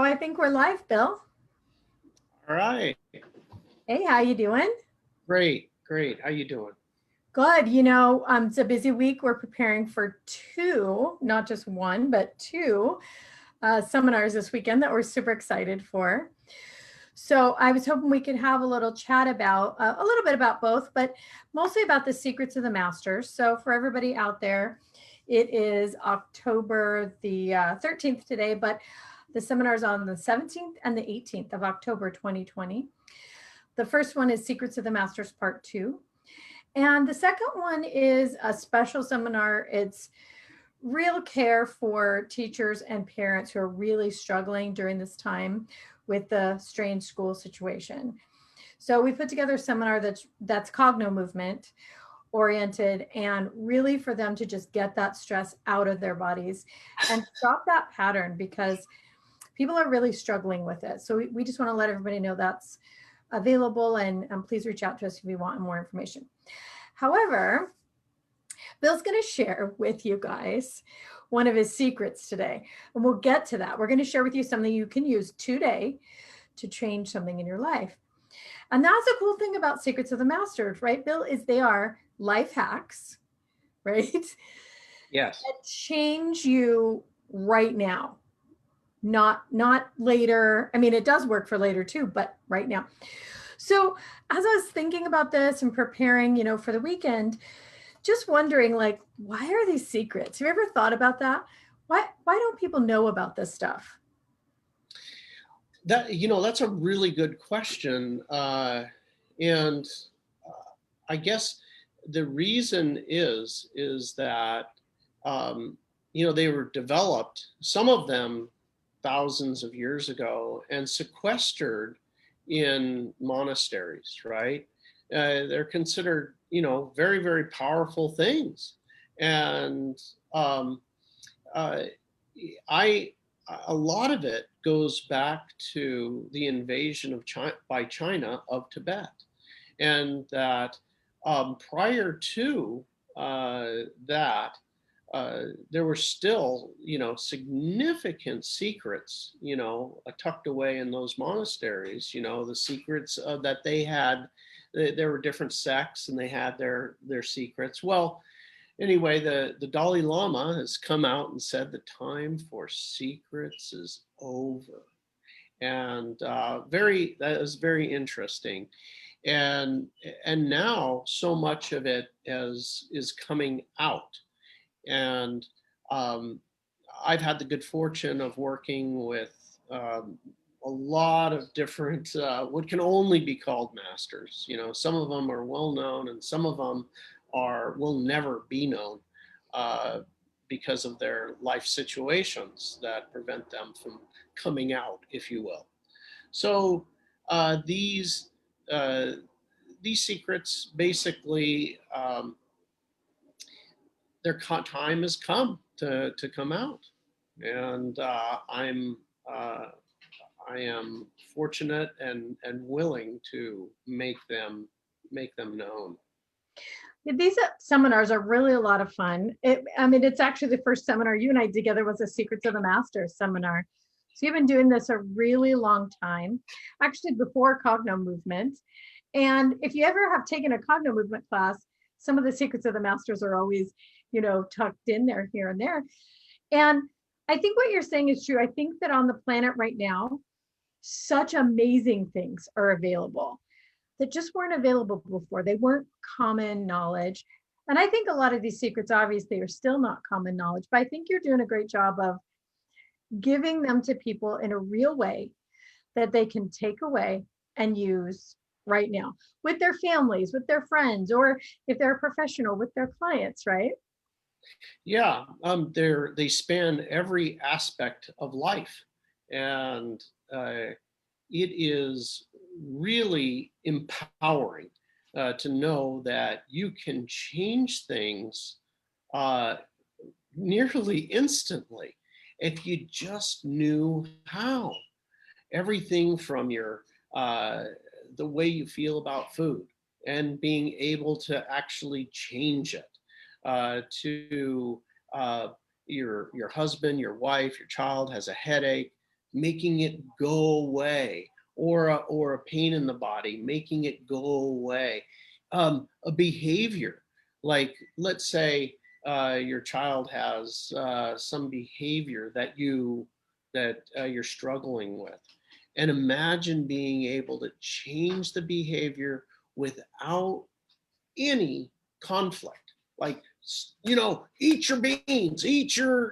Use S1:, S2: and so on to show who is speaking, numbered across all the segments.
S1: I think we're live, Bill.
S2: All right.
S1: Hey, how you doing?
S2: Great, great. How you doing?
S1: Good. It's a busy week. We're preparing for two, not just one, but two seminars this weekend that we're super excited for. So I was hoping we could have a little chat about a little bit about both, but mostly about the secrets of the masters. So for everybody out there, it is October the 13th today, but the seminar is on the 17th and the 18th of October 2020. The first one is Secrets of the Masters Part 2. And the second one is a special seminar. It's real care for teachers and parents who are really struggling during this time with the strange school situation. So we put together a seminar that's cogno movement oriented and really for them to just get that stress out of their bodies and stop that pattern because people are really struggling with it. So we just want to let everybody know that's available and please reach out to us if you want more information. However, Bill's going to share with you guys one of his secrets today, and we'll get to that. We're going to share with you something you can use today to change something in your life. And that's the cool thing about Secrets of the Masters, right, Bill, is they are life hacks, right?
S2: Yes.
S1: That change you right now, not later. I mean, it does work for later too, but right now. So as I was thinking about this and preparing, for the weekend, just wondering, like, why are these secrets? Have you ever thought about that? Why don't people know about this stuff?
S2: That's a really good question. And I guess the reason is that, they were developed, some of them thousands of years ago, and sequestered in monasteries, right? They're considered, very, very powerful things. And uh, I, a lot of it goes back to the invasion of China by China of Tibet, and that prior to that, there were still, significant secrets, tucked away in those monasteries. The secrets that they had. There were different sects, and they had their secrets. Well, anyway, the Dalai Lama has come out and said the time for secrets is over, and that is very interesting. And now so much of it is coming out, and I've had the good fortune of working with a lot of different what can only be called masters. Some of them are well known, and some of them will never be known uh, because of their life situations that prevent them from coming out, if you will. So uh, these uh, these secrets basically, their time has come to come out, and uh, I am fortunate and willing to make them known.
S1: These seminars are really a lot of fun. It's actually the first seminar you and I did together was a Secrets of the Masters seminar. So you've been doing this a really long time, actually before Cogno Movement. And if you ever have taken a Cogno Movement class, some of the Secrets of the Masters are always, tucked in there, here and there. And I think what you're saying is true. I think that on the planet right now, such amazing things are available that just weren't available before. They weren't common knowledge. And I think a lot of these secrets, obviously, are still not common knowledge, but I think you're doing a great job of giving them to people in a real way that they can take away and use right now with their families, with their friends, or if they're a professional, with their clients, right?
S2: Yeah, they span every aspect of life, and it is really empowering to know that you can change things uh, nearly instantly if you just knew how. Everything from uh, the way you feel about food and being able to actually change it, to your husband, your wife, your child has a headache. making it go away, or a pain in the body, making it go away. A behavior, like let's say your child has some behavior that you're struggling with, and imagine being able to change the behavior without any conflict. Like, eat your beans, you eat your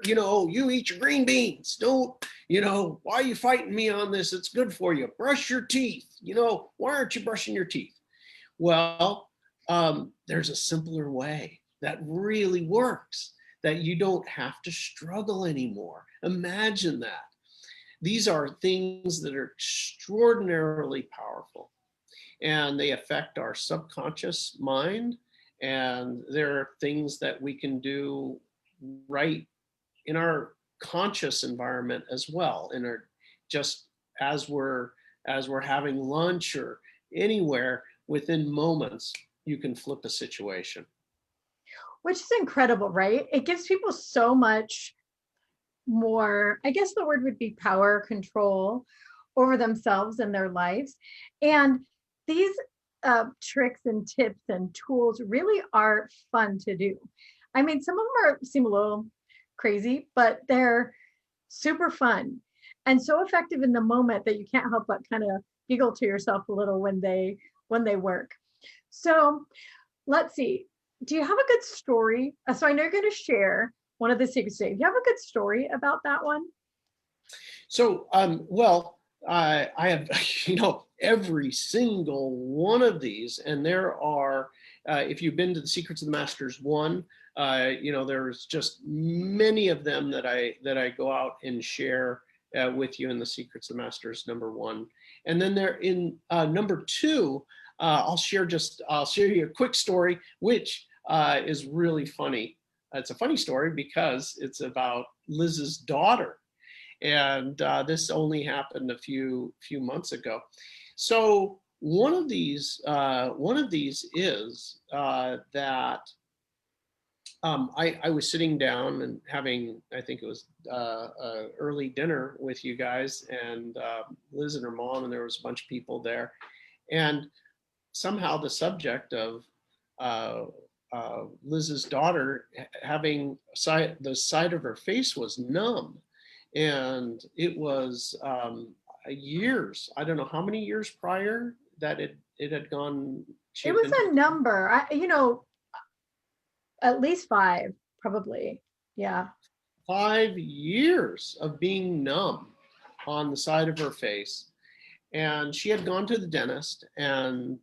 S2: green beans. Don't, why are you fighting me on this? It's good for you. Brush your teeth. Why aren't you brushing your teeth? Well, there's a simpler way that really works, that you don't have to struggle anymore. Imagine that. These are things that are extraordinarily powerful, and they affect our subconscious mind. And there are things that we can do right in our conscious environment as well, in our, just as we're having lunch or anywhere, within moments you can flip a situation.
S1: Which is incredible, right? It gives people so much more, I guess the word would be power, control over themselves and their lives. And these tricks and tips and tools really are fun to do. I mean, some of them seem a little crazy, but they're super fun and so effective in the moment that you can't help but kind of giggle to yourself a little when they work. So let's see. Do you have a good story? So I know you're going to share one of the secrets today. Do you have a good story about that one?
S2: So, well, I have, every single one of these, and there are, if you've been to the Secrets of the Masters 1, there's just many of them that I go out and share with you in the Secrets of the Masters #1. And then they're in #2, I'll share you a quick story, which is really funny. It's a funny story because it's about Liz's daughter. And this only happened a few months ago. So one of these is that I was sitting down and having, I think it was early dinner with you guys, and Liz and her mom, and there was a bunch of people there, and somehow the subject of Liz's daughter having the side of her face was numb. And it was years, I don't know how many years prior that it had gone.
S1: It was a number, at least 5, probably. Yeah.
S2: 5 years of being numb on the side of her face. And she had gone to the dentist, and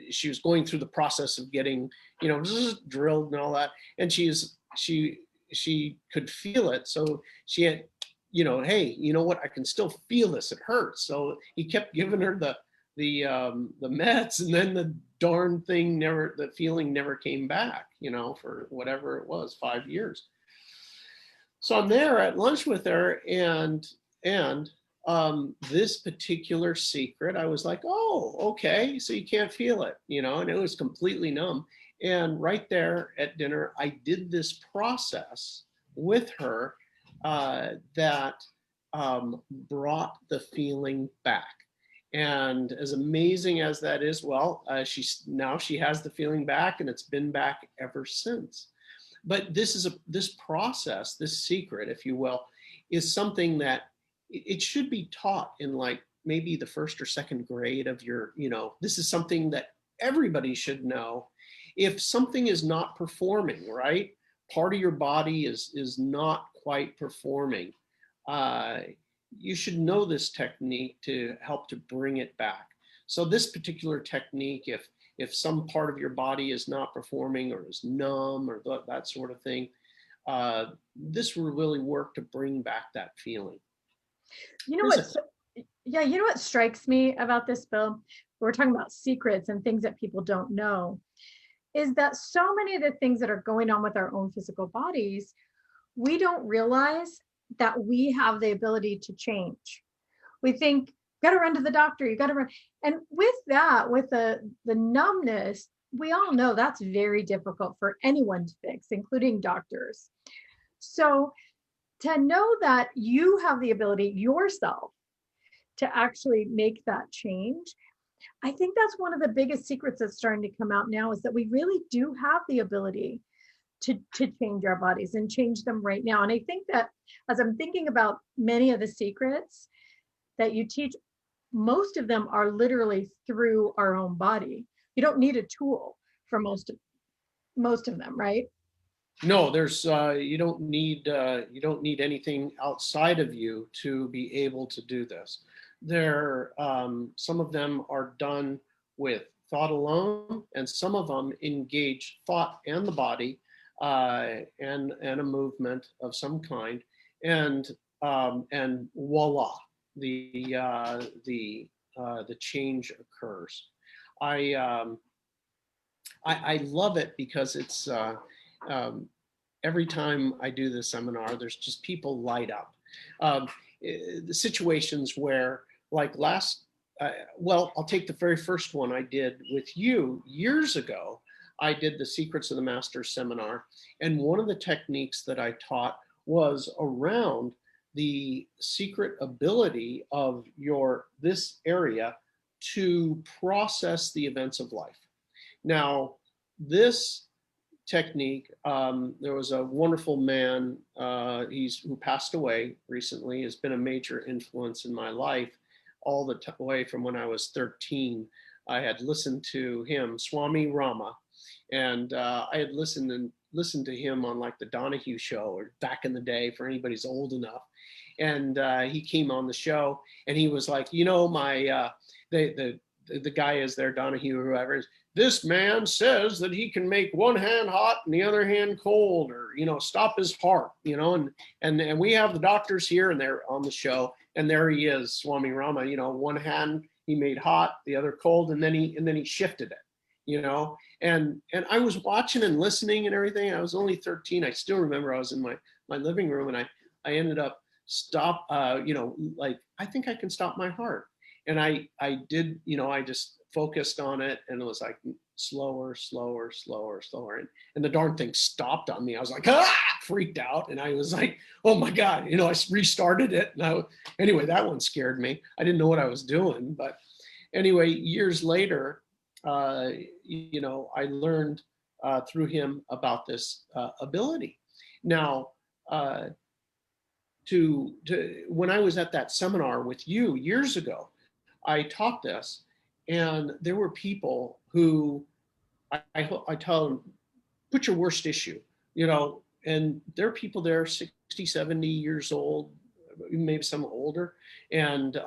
S2: she was going through the process of getting, drilled and all that. And she could feel it. So she had, hey, you know what? I can still feel this. It hurts. So he kept giving her the meds, and then the darn thing the feeling never came back, for whatever it was, 5 years. So I'm there at lunch with her, and this particular secret, I was like, oh, okay. So you can't feel it, and it was completely numb. And right there at dinner, I did this process with her that brought the feeling back. And as amazing as that is, well, she has the feeling back, and it's been back ever since. But this process, this secret, if you will, is something that it should be taught in, like, maybe the 1st or 2nd grade of your, this is something that everybody should know. If something is not performing, right? Part of your body is not quite performing. You should know this technique to help to bring it back. So this particular technique, if some part of your body is not performing or is numb or that sort of thing, this will really work to bring back that feeling.
S1: You know what strikes me about this, Bill? We're talking about secrets and things that people don't know, is that so many of the things that are going on with our own physical bodies, we don't realize that we have the ability to change. We think, got to run to the doctor, you got to run. And with that, with the numbness, we all know that's very difficult for anyone to fix, including doctors. So to know that you have the ability yourself to actually make that change. I think that's one of the biggest secrets that's starting to come out now, is that we really do have the ability to change our bodies and change them right now. And I think that as I'm thinking about many of the secrets that you teach, most of them are literally through our own body. You don't need a tool for most of them, right?
S2: No, there's you don't need anything outside of you to be able to do this. There, some of them are done with thought alone, and some of them engage thought and the body, and a movement of some kind, and voila, the change occurs. I I love it because it's um, every time I do the seminar, there's just people light up. Um, the situations where, like well, I'll take the very first one I did with you years ago. I did the Secrets of the Masters seminar, and one of the techniques that I taught was around the secret ability of this area to process the events of life. Now, this technique, there was a wonderful man, who passed away recently, has been a major influence in my life all the way from when I was 13. I had listened to him, Swami Rama, and I had listened to him on like the Donahue show, or back in the day, for anybody's old enough. And he came on the show, and he was like, my the guy is there, Donahue or whoever is, this man says that he can make one hand hot and the other hand cold, or stop his heart, and we have the doctors here, and they're on the show, and there he is, Swami Rama, one hand he made hot, the other cold, and then he shifted it, and I was watching and listening and everything. I was only 13. I still remember I was in my living room, and I ended up like, I think I can stop my heart. And I did, I just focused on it, and it was like slower, slower, slower, slower. And the darn thing stopped on me. I was like, freaked out. And I was like, oh my God, I restarted it. And anyway, that one scared me. I didn't know what I was doing. But anyway, years later, I learned through him about this ability. Now, when I was at that seminar with you years ago, I taught this, and there were people who I tell them, put your worst issue, and there are people there 60, 70 years old, maybe some older. And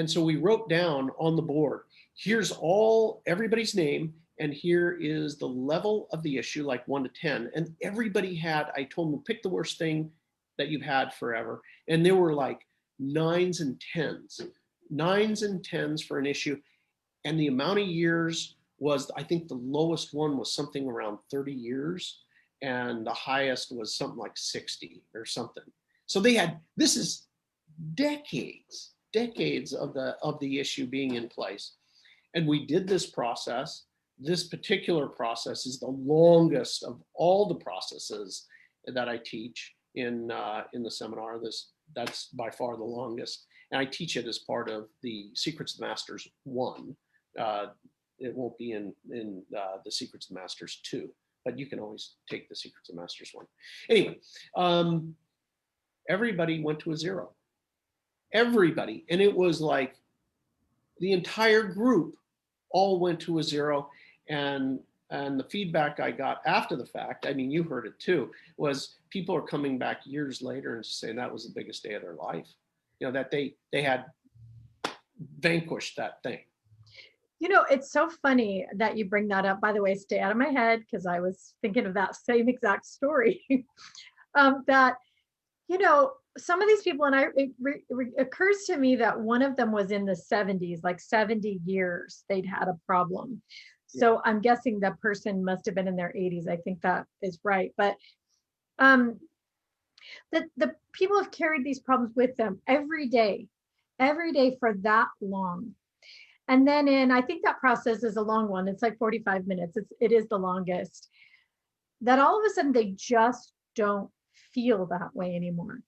S2: so we wrote down on the board, here's everybody's name, and here is the level of the issue, like 1 to 10. And everybody I told them, pick the worst thing that you've had forever. And there were like nines and tens for an issue. And the amount of years was, I think the lowest one was something around 30 years. And the highest was something like 60 or something. So this is decades of the issue being in place. And we did this process. This particular process is the longest of all the processes that I teach in the seminar. That's by far the longest. And I teach it as part of the Secrets of the Masters 1. It won't be in the Secrets of the Masters 2, but you can always take the Secrets of the Masters 1. Anyway, everybody went to a 0. Everybody. And it was like the entire group all went to a 0. And the feedback I got after the fact, I mean, you heard it too, was people are coming back years later and saying that was the biggest day of their life. That they had vanquished that thing.
S1: It's so funny that you bring that up. By the way, stay out of my head, because I was thinking of that same exact story. That, some of these people, and it occurs to me that one of them was in the 70s, like 70 years they'd had a problem. So I'm guessing that person must have been in their 80s. I think that is right. But the people have carried these problems with them every day for that long. And then I think that process is a long one. It's like 45 minutes. It is the longest. That all of a sudden they just don't feel that way anymore.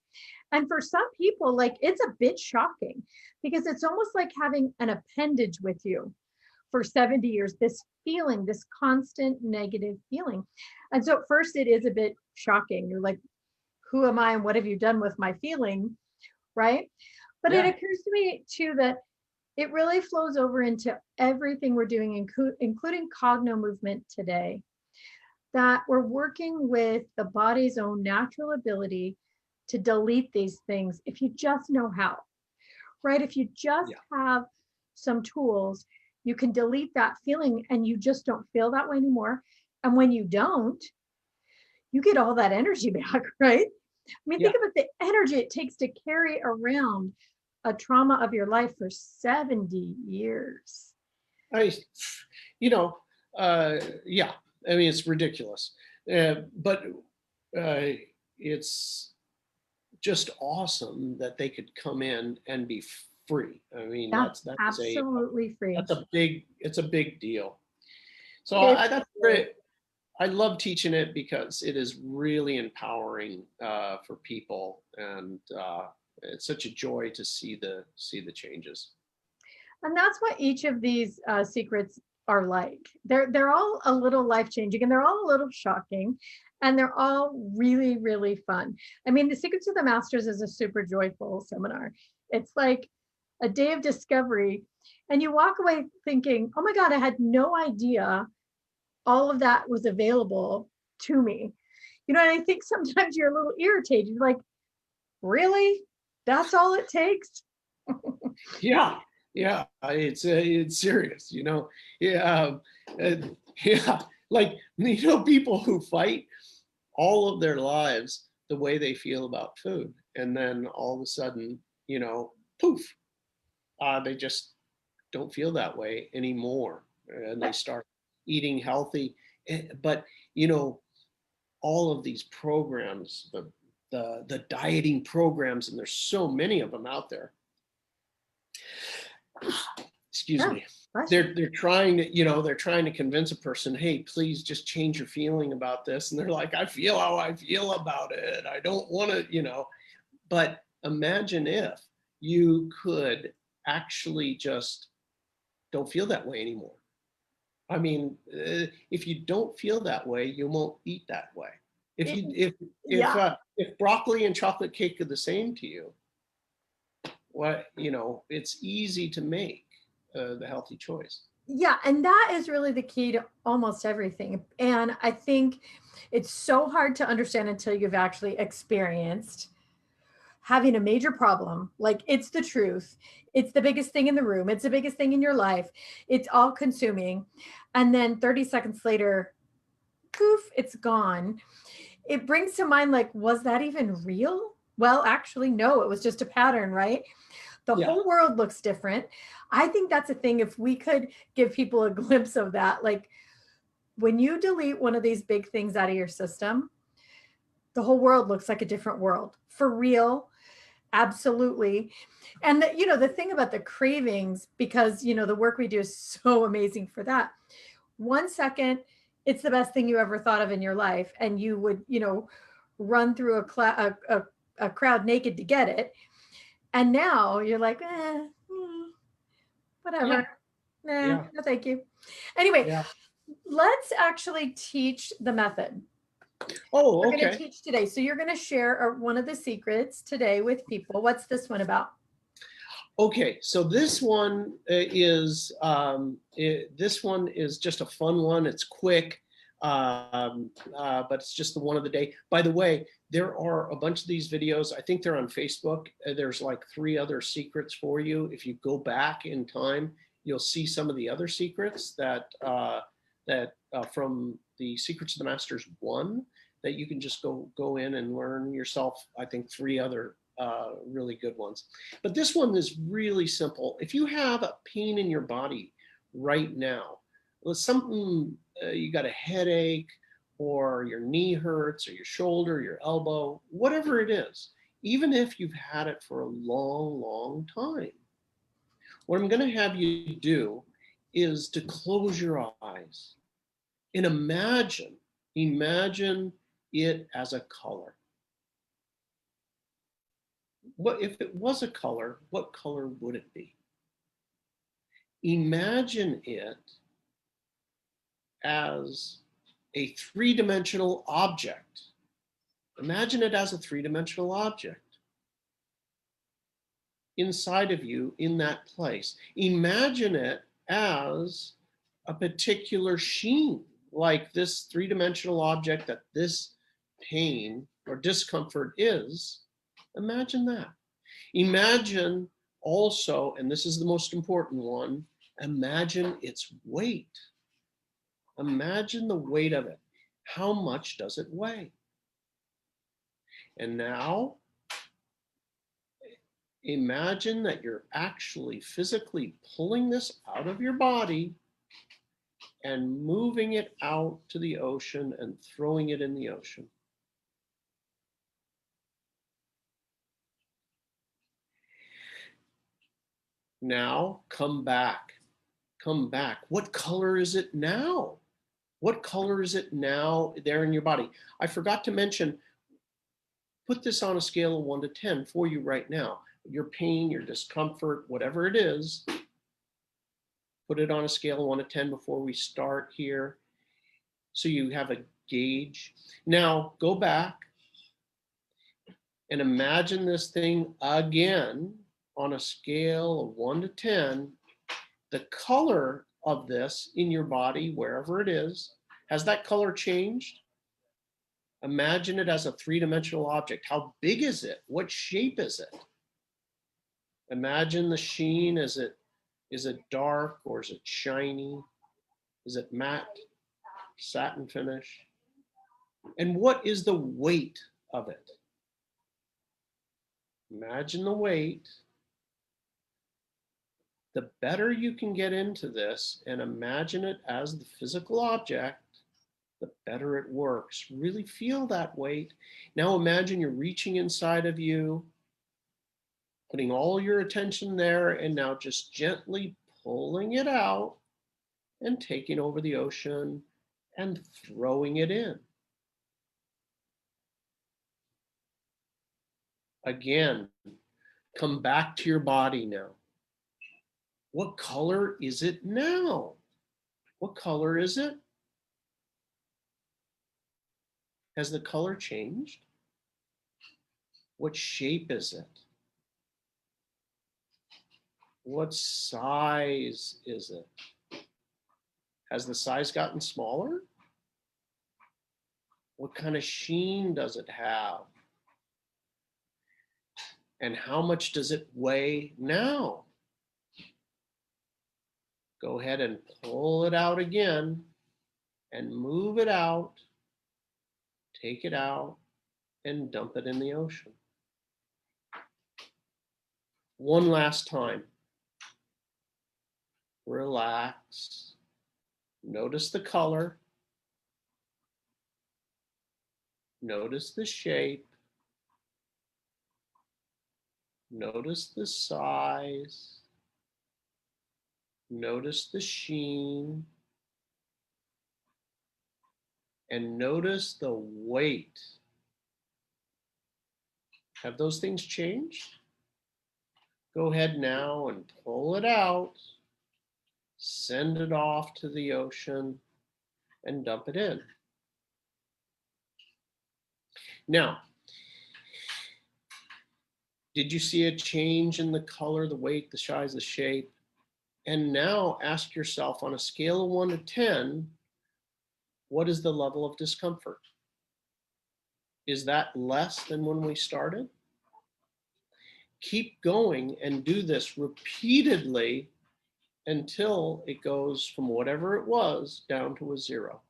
S1: And for some people, like it's a bit shocking because it's almost like having an appendage with you for 70 years, this feeling, this constant negative feeling. And so at first it is a bit shocking. You're like, who am I and what have you done with my feeling? Right. But it
S2: Yeah.
S1: occurs to me too that it really flows over into everything we're doing, including cogno movement today, that we're working with the body's own natural ability to delete these things if you just know how, right? If you just
S2: Yeah.
S1: have some tools, you can delete that feeling and you just don't feel that way anymore. And when you don't, you get all that energy back, right? I mean,
S2: Yeah.
S1: think about the energy it takes to carry around a trauma of your life for 70 years.
S2: I, you know, yeah. I mean, it's ridiculous, but uh, it's just awesome that they could come in and be free. I mean,
S1: Yeah,
S2: that is
S1: absolutely free.
S2: it's a big deal. So
S1: It's
S2: that's great. I love teaching it because it is really empowering for people, and it's such a joy to see the changes.
S1: And that's what each of these secrets are like. They're all a little life changing, and they're all a little shocking, and they're all really really fun. I mean, the Secrets of the Masters is a super joyful seminar. It's like a day of discovery, and you walk away thinking, "Oh my God, I had no idea all of that was available to me." You know, and I think sometimes you're a little irritated. You're like, "Really? That's all it takes?"
S2: Yeah, yeah, it's serious, you know. Yeah, uh, yeah, like people who fight all of their lives the way they feel about food, and then all of a sudden, poof, they just don't feel that way anymore, and they start eating healthy. But you know, all of these programs, the dieting programs, and there's so many of them out there. Excuse
S1: Yeah,
S2: me.
S1: bless you.
S2: They're trying to, they're trying to convince a person, hey, please just change your feeling about this. And they're like, I feel how I feel about it. I don't want to, But imagine if you could actually just don't feel that way anymore. I mean, if you don't feel that way, you won't eat that way. If you
S1: Yeah.
S2: if broccoli and chocolate cake are the same to you, it's easy to make the healthy choice.
S1: Yeah, and that is really the key to almost everything. And I think it's so hard to understand until you've actually experienced having a major problem. Like it's the truth. It's the biggest thing in the room. It's the biggest thing in your life. It's all consuming. And then 30 seconds later, poof, it's gone. It brings to mind, like, was that even real? Well, actually, no, it was just a pattern, right? The
S2: Yeah.
S1: whole world looks different. I think that's a thing. If we could give people a glimpse of that, like when you delete one of these big things out of your system, the whole world looks like a different world for real. Absolutely. And the thing about the cravings, because the work we do is so amazing for that. 1 second, it's the best thing you ever thought of in your life, and you would run through a crowd naked to get it. And now you're like, whatever.
S2: Yeah.
S1: Nah,
S2: Yeah.
S1: no, thank you. Anyway,
S2: Yeah.
S1: let's actually teach the method.
S2: Oh,
S1: We're going to
S2: okay.
S1: teach today. So you're going to share one of the secrets today with people. What's this one about?
S2: Okay, so this one this one is just a fun one. It's quick, but it's just the one of the day. By the way, there are a bunch of these videos. I think they're on Facebook. There's like 3 other secrets for you. If you go back in time, you'll see some of the other secrets that from the Secrets of the Masters 1 that you can just go in and learn yourself. I think 3 other really good ones. But this one is really simple. If you have a pain in your body right now, something you got a headache, or your knee hurts, or your shoulder, your elbow, whatever it is, even if you've had it for a long, long time, what I'm going to have you do is to close your eyes and imagine it as a color. What if it was a color, what color would it be? Imagine it as a three-dimensional object. Imagine it as a three-dimensional object inside of you in that place. Imagine it as a particular sheen, like this three-dimensional object that this pain or discomfort is. Imagine that. Imagine also, and this is the most important one, imagine its weight. Imagine the weight of it. How much does it weigh? And now imagine that you're actually physically pulling this out of your body and moving it out to the ocean and throwing it in the ocean. Now come back. Come back. What color is it now? What color is it now there in your body? I forgot to mention, put this on a scale of 1 to 10 for you right now. Your pain, your discomfort, whatever it is, put it on a scale of 1 to 10 before we start here, so you have a gauge. Now go back and imagine this thing again on a scale of 1 to 10. The color of this in your body, wherever it is, has that color changed? Imagine it as a three-dimensional object. How big is it? What shape is it? Imagine the sheen. Is it dark or is it shiny? Is it matte, satin finish? And what is the weight of it? Imagine the weight. The better you can get into this and imagine it as the physical object, the better it works. Really feel that weight. Now imagine you're reaching inside of you, putting all your attention there, and now just gently pulling it out and taking over the ocean and throwing it in. Again, come back to your body now. What color is it now? What color is it? Has the color changed? What shape is it? What size is it? Has the size gotten smaller? What kind of sheen does it have? And how much does it weigh now? Go ahead and pull it out again and move it out. Take it out and dump it in the ocean. One last time. Relax. Notice the color. Notice the shape. Notice the size. Notice the sheen. And notice the weight. Have those things changed? Go ahead now and pull it out. Send it off to the ocean and dump it in. Now, did you see a change in the color, the weight, the size, the shape? And now ask yourself, on a scale of 1 to 10, what is the level of discomfort? Is that less than when we started? Keep going and do this repeatedly until it goes from whatever it was down to a 0.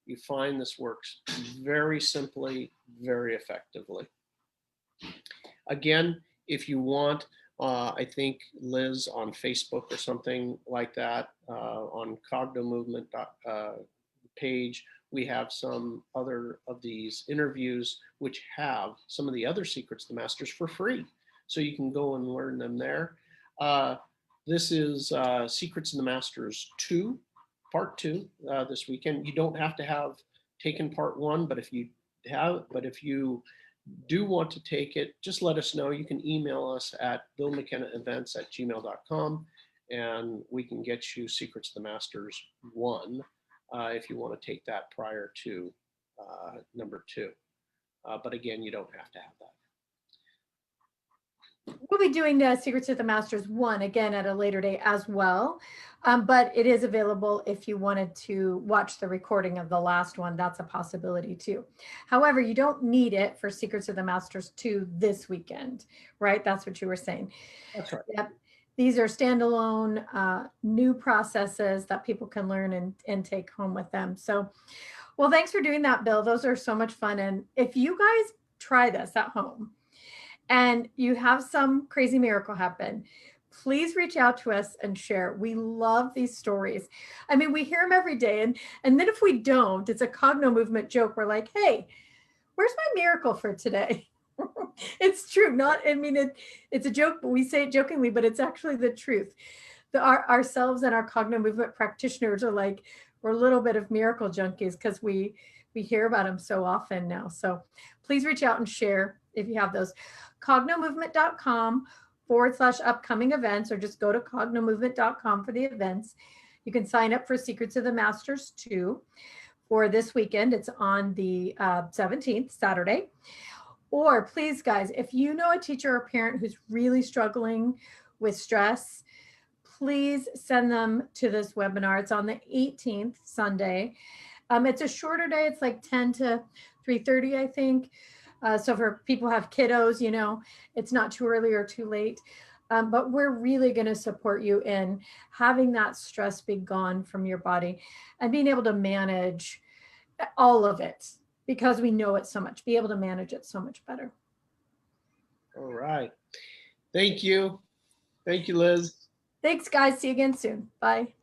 S2: You find this works very simply, very effectively. Again, if you want, I think Liz on Facebook or something like that, on Cogno Movement page, we have some other of these interviews which have some of the other secrets of the masters for free. So you can go and learn them there. This is Secrets in the Masters 2, part 2 this weekend. You don't have to have taken part 1, but if you do want to take it, just let us know. You can email us at billmckennaevents@gmail.com, and we can get you Secrets of the Masters 1 if you want to take that prior to number 2. But again, you don't have to have that.
S1: We'll be doing the Secrets of the Masters 1 again at a later date as well. But it is available if you wanted to watch the recording of the last one. That's a possibility too. However, you don't need it for Secrets of the Masters 2 this weekend, right? That's what you were saying.
S2: That's right.
S1: Yep. These are standalone new processes that people can learn and take home with them. So, well, thanks for doing that, Bill. Those are so much fun. And if you guys try this at home and you have some crazy miracle happen, please reach out to us and share. We love these stories. I mean, we hear them every day. And then if we don't, it's a Cogno Movement joke. We're like, hey, where's my miracle for today? It's true. It's a joke, but we say it jokingly, but it's actually the truth. Ourselves and our Cogno Movement practitioners are like, we're a little bit of miracle junkies because we hear about them so often now. So please reach out and share if you have those. cognomovement.com/upcoming events, or just go to cognomovement.com for the events. You can sign up for Secrets of the Masters 2 for this weekend. It's on the 17th, Saturday. Or please, guys, if you know a teacher or parent who's really struggling with stress, please send them to this webinar. It's on the 18th, Sunday. It's a shorter day. It's like 10 to 3:30, I think. So for people who have kiddos, it's not too early or too late. But we're really going to support you in having that stress be gone from your body and being able to manage all of it, because we know it so much, be able to manage it so much better.
S2: All right. Thank you. Thank you, Liz.
S1: Thanks, guys. See you again soon. Bye.